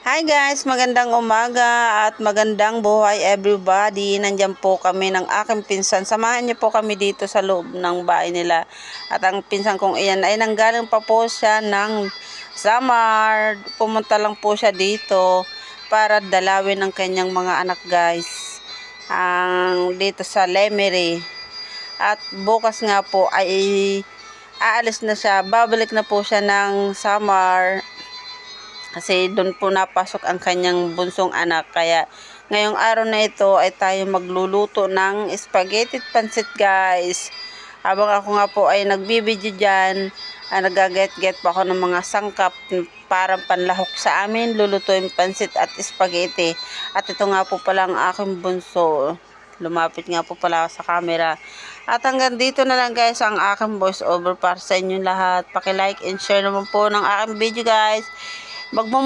Hi guys, magandang umaga at magandang buhay everybody. Nandiyan po kami ng aking pinsan. Samahan niyo po kami dito sa loob ng bahay nila. At ang pinsan kong iyan ay nanggaling pa po siya ng Samar. Pumunta lang po siya dito para dalawin ang kanyang mga anak guys. Dito sa Lemery. At bukas nga po ay aalis na siya. Babalik na po siya ng Samar. Kasi doon po napasok ang kanyang bunsong anak. Kaya ngayong araw na ito ay tayo magluluto ng spaghetti at pansit guys. Habang ako nga po ay nagbibideo dyan, nagaget-get pa ako ng mga sangkap parang panlahok sa amin. Lulutuin pansit at spaghetti. At ito nga po pala ang aking bunso. Lumapit nga po pala sa camera. At hanggang dito na lang guys ang aking voice over para sa inyo lahat. Paki-like and share naman po ng aking video guys. Magmo